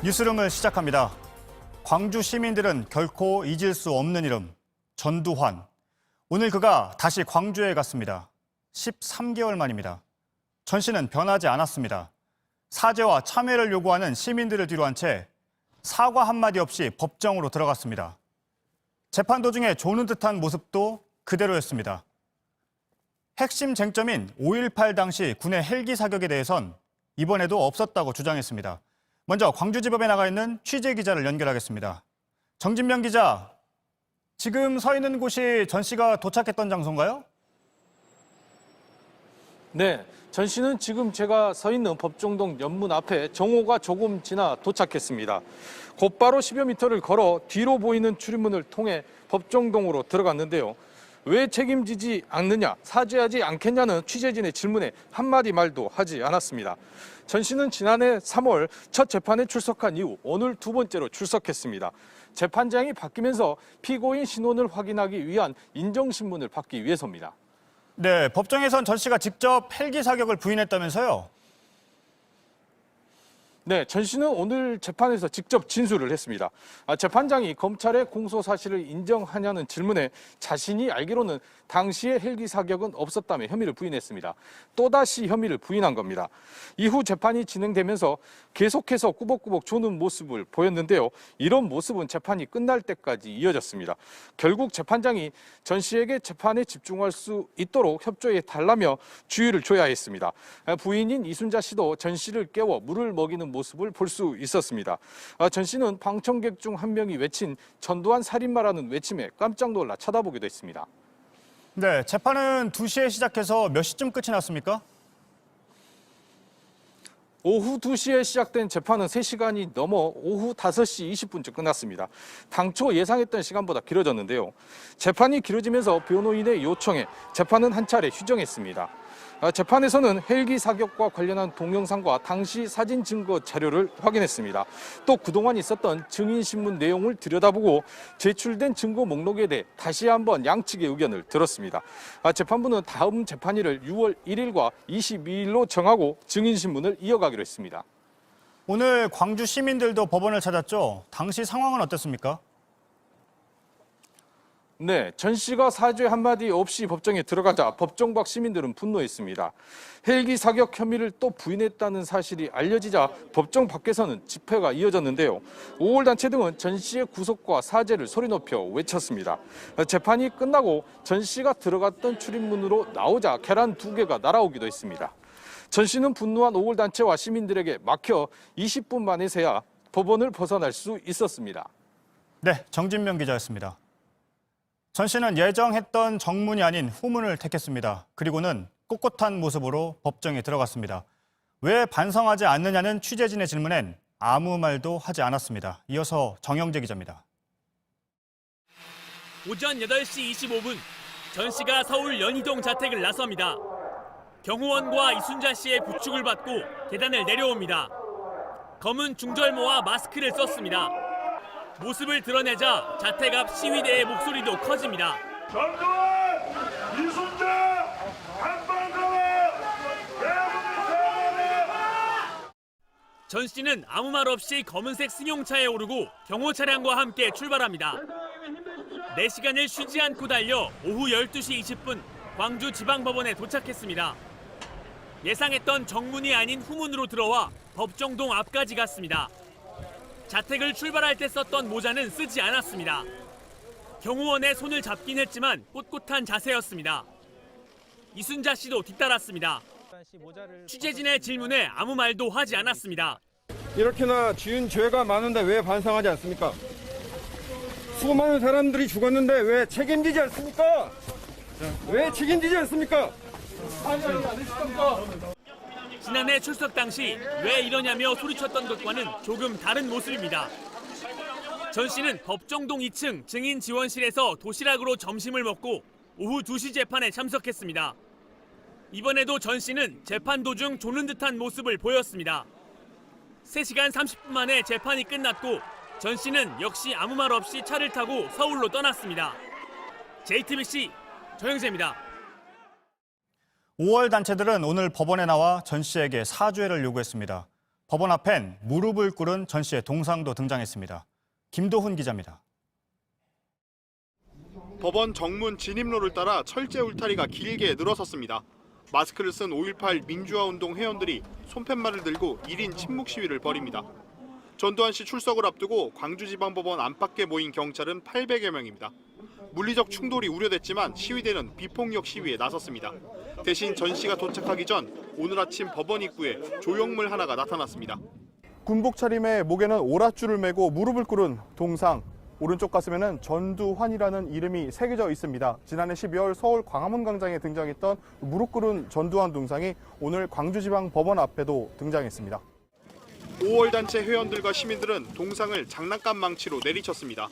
뉴스룸을 시작합니다. 광주 시민들은 결코 잊을 수 없는 이름, 전두환. 오늘 그가 다시 광주에 갔습니다. 13개월 만입니다. 전 씨는 변하지 않았습니다. 사죄와 참회를 요구하는 시민들을 뒤로한 채 사과 한마디 없이 법정으로 들어갔습니다. 재판 도중에 조는 듯한 모습도 그대로였습니다. 핵심 쟁점인 5.18 당시 군의 헬기 사격에 대해선 이번에도 없었다고 주장했습니다. 먼저 광주지법에 나가 있는 취재 기자를 연결하겠습니다. 정진명 기자, 지금 서 있는 곳이 전 씨가 도착했던 장소인가요? 네, 전 씨는 지금 제가 서 있는 법정동 연문 앞에 정오가 조금 지나 도착했습니다. 곧바로 10여 미터를 걸어 뒤로 보이는 출입문을 통해 법정동으로 들어갔는데요. 왜 책임지지 않느냐, 사죄하지 않겠냐는 취재진의 질문에 한마디 말도 하지 않았습니다. 전 씨는 지난해 3월 첫 재판에 출석한 이후 오늘 두 번째로 출석했습니다. 재판장이 바뀌면서 피고인 신원을 확인하기 위한 인정신문을 받기 위해서입니다. 네, 법정에선 전 씨가 직접 헬기 사격을 부인했다면서요? 네, 전 씨는 오늘 재판에서 직접 진술을 했습니다. 재판장이 검찰의 공소 사실을 인정하냐는 질문에 자신이 알기로는 당시에 헬기 사격은 없었다며 혐의를 부인했습니다. 또다시 혐의를 부인한 겁니다. 이후 재판이 진행되면서 계속해서 꾸벅꾸벅 조는 모습을 보였는데요. 이런 모습은 재판이 끝날 때까지 이어졌습니다. 결국 재판장이 전 씨에게 재판에 집중할 수 있도록 협조해 달라며 주의를 줘야 했습니다. 부인인 이순자 씨도 전 씨를 깨워 물을 먹이는 모습을 볼 수 있었습니다. 전 씨는 방청객 중 한 명이 외친 전두환 살인마라는 외침에 깜짝 놀라 쳐다보기도 했습니다. 네, 재판은 2시에 시작해서 몇 시쯤 끝이 났습니까? 오후 2시에 시작된 재판은 3시간이 넘어 오후 5시 20분쯤 끝났습니다. 당초 예상했던 시간보다 길어졌는데요. 재판이 길어지면서 변호인의 요청에 재판은 한 차례 휴정했습니다. 재판에서는 헬기 사격과 관련한 동영상과 당시 사진 증거 자료를 확인했습니다. 또 그동안 있었던 증인신문 내용을 들여다보고 제출된 증거 목록에 대해 다시 한번 양측의 의견을 들었습니다. 재판부는 다음 재판일을 6월 1일과 22일로 정하고 증인신문을 이어가기로 했습니다. 오늘 광주 시민들도 법원을 찾았죠? 당시 상황은 어땠습니까? 네, 전 씨가 사죄 한마디 없이 법정에 들어가자 법정 밖 시민들은 분노했습니다. 헬기 사격 혐의를 또 부인했다는 사실이 알려지자 법정 밖에서는 집회가 이어졌는데요. 5월 단체 등은 전 씨의 구속과 사죄를 소리 높여 외쳤습니다. 재판이 끝나고 전 씨가 들어갔던 출입문으로 나오자 계란 2개가 날아오기도 했습니다. 전 씨는 분노한 5월 단체와 시민들에게 막혀 20분 만에서야 법원을 벗어날 수 있었습니다. 네, 정진명 기자였습니다. 전 씨는 예정했던 정문이 아닌 후문을 택했습니다. 그리고는 꼿꼿한 모습으로 법정에 들어갔습니다. 왜 반성하지 않느냐는 취재진의 질문엔 아무 말도 하지 않았습니다. 이어서 정영재 기자입니다. 오전 8시 25분, 전 씨가 서울 연희동 자택을 나섭니다. 경호원과 이순자 씨의 부축을 받고 계단을 내려옵니다. 검은 중절모와 마스크를 썼습니다. 모습을 드러내자 자택 앞 시위대의 목소리도 커집니다. 전두환, 이순자, 한반도에 전 씨는 아무 말 없이 검은색 승용차에 오르고 경호 차량과 함께 출발합니다. 4시간을 쉬지 않고 달려 오후 12시 20분 광주 지방법원에 도착했습니다. 예상했던 정문이 아닌 후문으로 들어와 법정동 앞까지 갔습니다. 자택을 출발할 때 썼던 모자는 쓰지 않았습니다. 경호원의 손을 잡긴 했지만 꼿꼿한 자세였습니다. 이순자 씨도 뒤따랐습니다. 취재진의 질문에 아무 말도 하지 않았습니다. 이렇게나 지은 죄가 많은데 왜 반성하지 않습니까? 수많은 사람들이 죽었는데 왜 책임지지 않습니까? 왜 책임지지 않습니까? 지난해 출석 당시 왜 이러냐며 소리쳤던 것과는 조금 다른 모습입니다. 전 씨는 법정동 2층 증인 지원실에서 도시락으로 점심을 먹고 오후 2시 재판에 참석했습니다. 이번에도 전 씨는 재판 도중 조는 듯한 모습을 보였습니다. 3시간 30분 만에 재판이 끝났고 전 씨는 역시 아무 말 없이 차를 타고 서울로 떠났습니다. JTBC 정영재입니다. 5월 단체들은 오늘 법원에 나와 전 씨에게 사죄를 요구했습니다. 법원 앞엔 무릎을 꿇은 전 씨의 동상도 등장했습니다. 김도훈 기자입니다. 법원 정문 진입로를 따라 철제 울타리가 길게 늘어섰습니다. 마스크를 쓴 5.18 민주화운동 회원들이 손팻말을 들고 1인 침묵 시위를 벌입니다. 전두환 씨 출석을 앞두고 광주지방법원 안팎에 모인 경찰은 800여 명입니다. 물리적 충돌이 우려됐지만 시위대는 비폭력 시위에 나섰습니다. 대신 전 씨가 도착하기 전 오늘 아침 법원 입구에 조형물 하나가 나타났습니다. 군복 차림에 목에는 오랏줄을 메고 무릎을 꿇은 동상, 오른쪽 가슴에는 전두환이라는 이름이 새겨져 있습니다. 지난해 12월 서울 광화문 광장에 등장했던 무릎 꿇은 전두환 동상이 오늘 광주지방법원 앞에도 등장했습니다. 5월 단체 회원들과 시민들은 동상을 장난감 망치로 내리쳤습니다.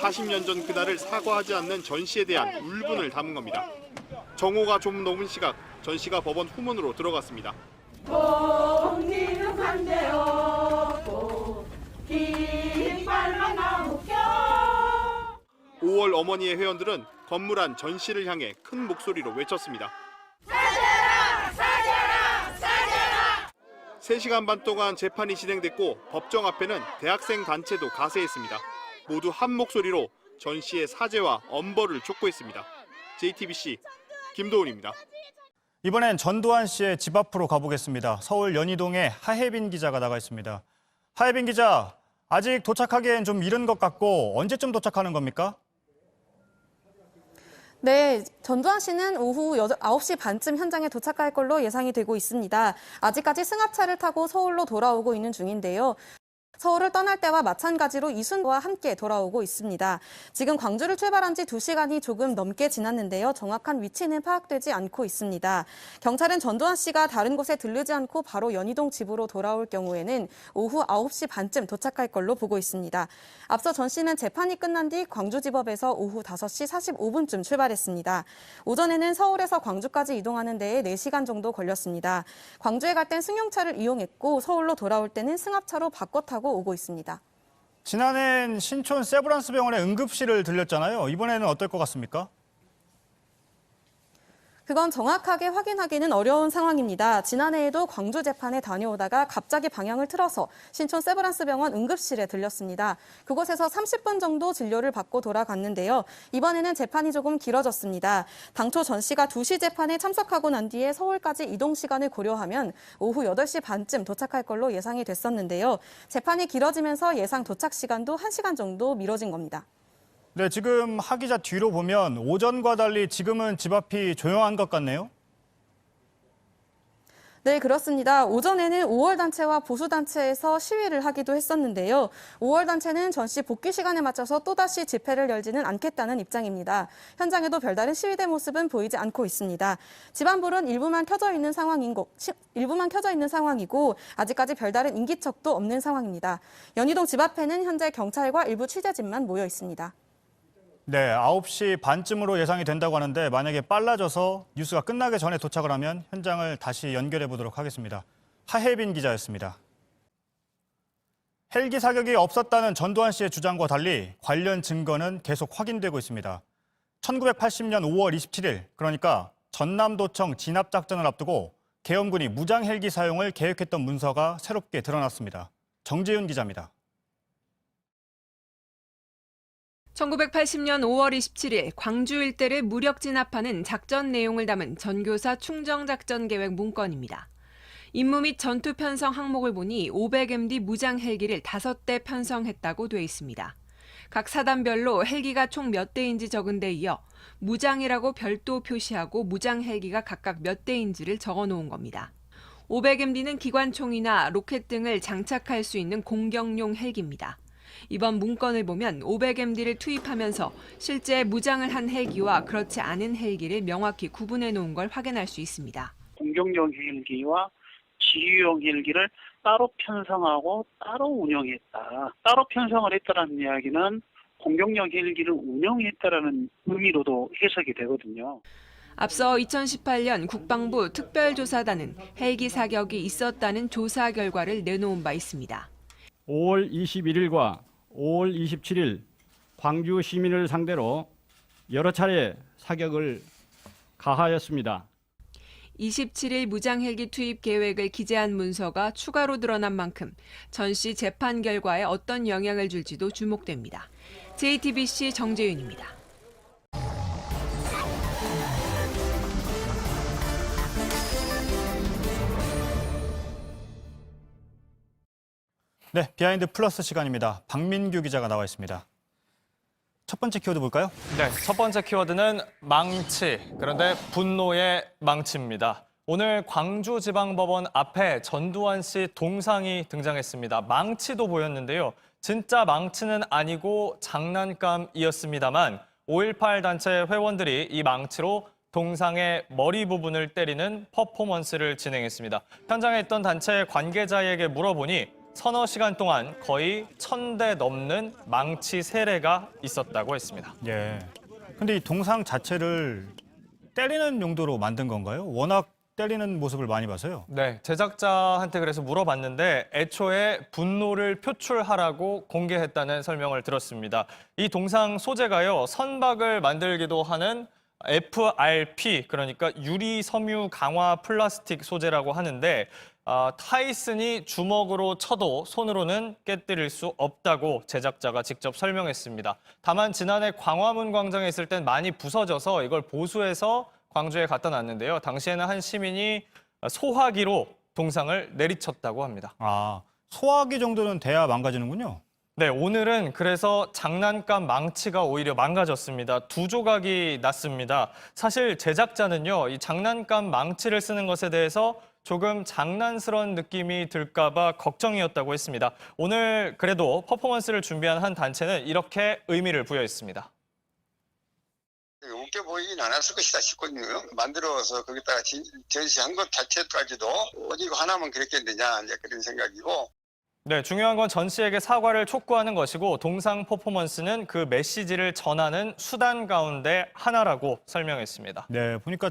40년 전 그날을 사과하지 않는 전 씨에 대한 울분을 담은 겁니다. 정오가 좀 넘은 시각, 전 씨가 법원 후문으로 들어갔습니다. 공기는 반대였고 깃발만 나무겨 5월 어머니의 회원들은 건물 안 전 씨를 향해 큰 목소리로 외쳤습니다. 사죄라! 사죄라! 사죄라! 3시간 반 동안 재판이 진행됐고 법정 앞에는 대학생 단체도 가세했습니다. 모두 한 목소리로 전 씨의 사죄와 엄벌을 촉구했습니다. JTBC 김도훈입니다. 이번엔 전두환 씨의 집 앞으로 가보겠습니다. 서울 연희동에 하혜빈 기자가 나가 있습니다. 하혜빈 기자, 아직 도착하기엔 좀 이른 것 같고 언제쯤 도착하는 겁니까? 네, 전두환 씨는 오후 9시 반쯤 현장에 도착할 걸로 예상이 되고 있습니다. 아직까지 승합차를 타고 서울로 돌아오고 있는 중인데요. 서울을 떠날 때와 마찬가지로 이순와 함께 돌아오고 있습니다. 지금 광주를 출발한 지 2시간이 조금 넘게 지났는데요. 정확한 위치는 파악되지 않고 있습니다. 경찰은 전두환 씨가 다른 곳에 들르지 않고 바로 연희동 집으로 돌아올 경우에는 오후 9시 반쯤 도착할 걸로 보고 있습니다. 앞서 전 씨는 재판이 끝난 뒤 광주지법에서 오후 5시 45분쯤 출발했습니다. 오전에는 서울에서 광주까지 이동하는 데에 4시간 정도 걸렸습니다. 광주에 갈 땐 승용차를 이용했고 서울로 돌아올 때는 승합차로 바꿔 타고 오고 있습니다. 지난해엔 신촌 세브란스 병원에 응급실을 들렸잖아요. 이번에는 어떨 것 같습니까? 그건 정확하게 확인하기는 어려운 상황입니다. 지난해에도 광주 재판에 다녀오다가 갑자기 방향을 틀어서 신촌 세브란스 병원 응급실에 들렸습니다. 그곳에서 30분 정도 진료를 받고 돌아갔는데요. 이번에는 재판이 조금 길어졌습니다. 당초 전 씨가 2시 재판에 참석하고 난 뒤에 서울까지 이동 시간을 고려하면 오후 8시 반쯤 도착할 걸로 예상이 됐었는데요. 재판이 길어지면서 예상 도착 시간도 1시간 정도 미뤄진 겁니다. 네, 지금 하 기자 뒤로 보면 오전과 달리 지금은 집 앞이 조용한 것 같네요. 네, 그렇습니다. 오전에는 5월 단체와 보수 단체에서 시위를 하기도 했었는데요. 5월 단체는 전 씨 복귀 시간에 맞춰서 또다시 집회를 열지는 않겠다는 입장입니다. 현장에도 별다른 시위대 모습은 보이지 않고 있습니다. 집안불은 일부만 켜져 있는 상황이고 아직까지 별다른 인기척도 없는 상황입니다. 연희동 집 앞에는 현재 경찰과 일부 취재진만 모여 있습니다. 네, 9시 반쯤으로 예상이 된다고 하는데 만약에 빨라져서 뉴스가 끝나기 전에 도착을 하면 현장을 다시 연결해 보도록 하겠습니다. 하혜빈 기자였습니다. 헬기 사격이 없었다는 전두환 씨의 주장과 달리 관련 증거는 계속 확인되고 있습니다. 1980년 5월 27일, 그러니까 전남도청 진압작전을 앞두고 계엄군이 무장 헬기 사용을 계획했던 문서가 새롭게 드러났습니다. 정재윤 기자입니다. 1980년 5월 27일 광주 일대를 무력 진압하는 작전 내용을 담은 전교사 충정작전 계획 문건입니다. 임무 및 전투 편성 항목을 보니 500MD 무장 헬기를 5대 편성했다고 돼 있습니다. 각 사단별로 헬기가 총 몇 대인지 적은 데 이어 무장이라고 별도 표시하고 무장 헬기가 각각 몇 대인지를 적어 놓은 겁니다. 500MD는 기관총이나 로켓 등을 장착할 수 있는 공격용 헬기입니다. 이번 문건을 보면 500MD를 투입하면서 실제 무장을 한 헬기와 그렇지 않은 헬기를 명확히 구분해 놓은 걸 확인할 수 있습니다. 공격용 헬기와 지휘용 헬기를 따로 편성하고 따로 운영했다. 따로 편성을 했다는 이야기는 공격용 헬기를 운영했다라는 의미로도 해석이 되거든요. 앞서 2018년 국방부 특별조사단은 헬기 사격이 있었다는 조사 결과를 내놓은 바 있습니다. 5월 21일과 5월 27일 광주 시민을 상대로 여러 차례 사격을 가하였습니다. 27일 무장 헬기 투입 계획을 기재한 문서가 추가로 드러난 만큼 전 씨 재판 결과에 어떤 영향을 줄지도 주목됩니다. JTBC 정재윤입니다. 네, 비하인드 플러스 시간입니다. 박민규 기자가 나와 있습니다. 첫 번째 키워드 볼까요? 네, 첫 번째 키워드는 망치, 그런데 분노의 망치입니다. 오늘 광주지방법원 앞에 전두환 씨 동상이 등장했습니다. 망치도 보였는데요. 진짜 망치는 아니고 장난감이었습니다만 5.18 단체 회원들이 이 망치로 동상의 머리 부분을 때리는 퍼포먼스를 진행했습니다. 현장에 있던 단체 관계자에게 물어보니 서너 시간 동안 거의 1,000대 넘는 망치 세례가 있었다고 했습니다. 예. 근데 이 동상 자체를 때리는 용도로 만든 건가요? 워낙 때리는 모습을 많이 봐서요. 네, 제작자한테 그래서 물어봤는데 애초에 분노를 표출하라고 공개했다는 설명을 들었습니다. 이 동상 소재가요, 선박을 만들기도 하는 FRP, 그러니까 유리 섬유 강화 플라스틱 소재라고 하는데 타이슨이 주먹으로 쳐도 손으로는 깨뜨릴 수 없다고 제작자가 직접 설명했습니다. 다만 지난해 광화문 광장에 있을 땐 많이 부서져서 이걸 보수해서 광주에 갖다 놨는데요. 당시에는 한 시민이 소화기로 동상을 내리쳤다고 합니다. 아, 소화기 정도는 돼야 망가지는군요. 네, 오늘은 그래서 장난감 망치가 오히려 망가졌습니다. 2조각이 났습니다. 사실 제작자는요, 이 장난감 망치를 쓰는 것에 대해서 조금 장난스러운 느낌이 들까 봐 걱정이었다고 했습니다. 오늘 그래도 퍼포먼스를 준비한 한 단체는 이렇게 의미를 부여했습니다. 웃겨 보이진 않았을 것이다 싶거든요. 만들어서 거기다가 전시한 것 자체까지도 어디 하나만 그랬겠느냐, 이제 그런 생각이고. 네, 중요한 건 전 씨에게 사과를 촉구하는 것이고 동상 퍼포먼스는 그 메시지를 전하는 수단 가운데 하나라고 설명했습니다. 네, 보니까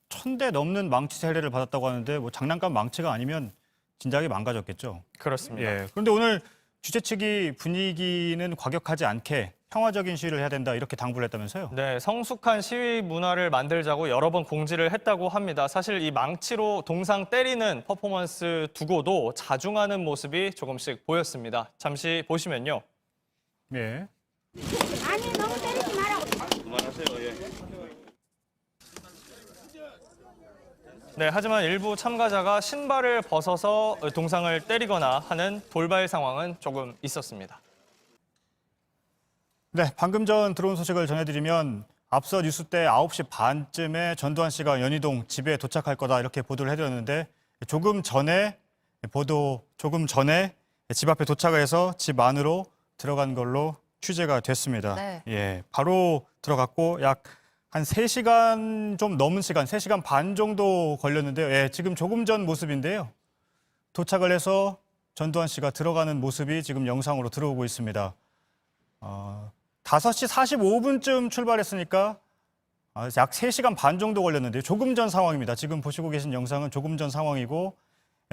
1,000대 넘는 망치 세례를 받았다고 하는데 뭐 장난감 망치가 아니면 진작에 망가졌겠죠. 그렇습니다. 예. 그런데 오늘 주최 측이 분위기는 과격하지 않게 평화적인 시위를 해야 된다 이렇게 당부를 했다면서요? 네, 성숙한 시위 문화를 만들자고 여러 번 공지를 했다고 합니다. 사실 이 망치로 동상 때리는 퍼포먼스 두고도 자중하는 모습이 조금씩 보였습니다. 잠시 보시면요. 예. 아니 너무 때리지 마라. 그만하세요. 예. 네, 하지만 일부 참가자가 신발을 벗어서 동상을 때리거나 하는 돌발 상황은 조금 있었습니다. 네, 방금 전 들어온 소식을 전해드리면 앞서 뉴스 때 9시 반쯤에 전두환 씨가 연희동 집에 도착할 거다 이렇게 보도를 해드렸는데 조금 전에 집 앞에 도착을 해서 집 안으로 들어간 걸로 취재가 됐습니다. 네. 예, 바로 들어갔고 약 한 3시간 좀 넘은 시간, 3시간 반 정도 걸렸는데요. 예, 지금 조금 전 모습인데요. 도착을 해서 전두환 씨가 들어가는 모습이 지금 영상으로 들어오고 있습니다. 5시 45분쯤 출발했으니까 약 3시간 반 정도 걸렸는데요. 조금 전 상황입니다. 지금 보시고 계신 영상은 조금 전 상황이고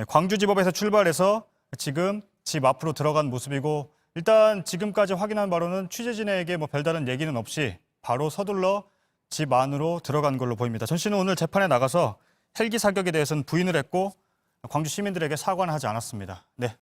광주지법에서 출발해서 지금 집 앞으로 들어간 모습이고 일단 지금까지 확인한 바로는 취재진에게 뭐 별다른 얘기는 없이 바로 서둘러 집 안으로 들어간 걸로 보입니다. 전 씨는 오늘 재판에 나가서 헬기 사격에 대해서는 부인을 했고 광주 시민들에게 사과는 하지 않았습니다. 네,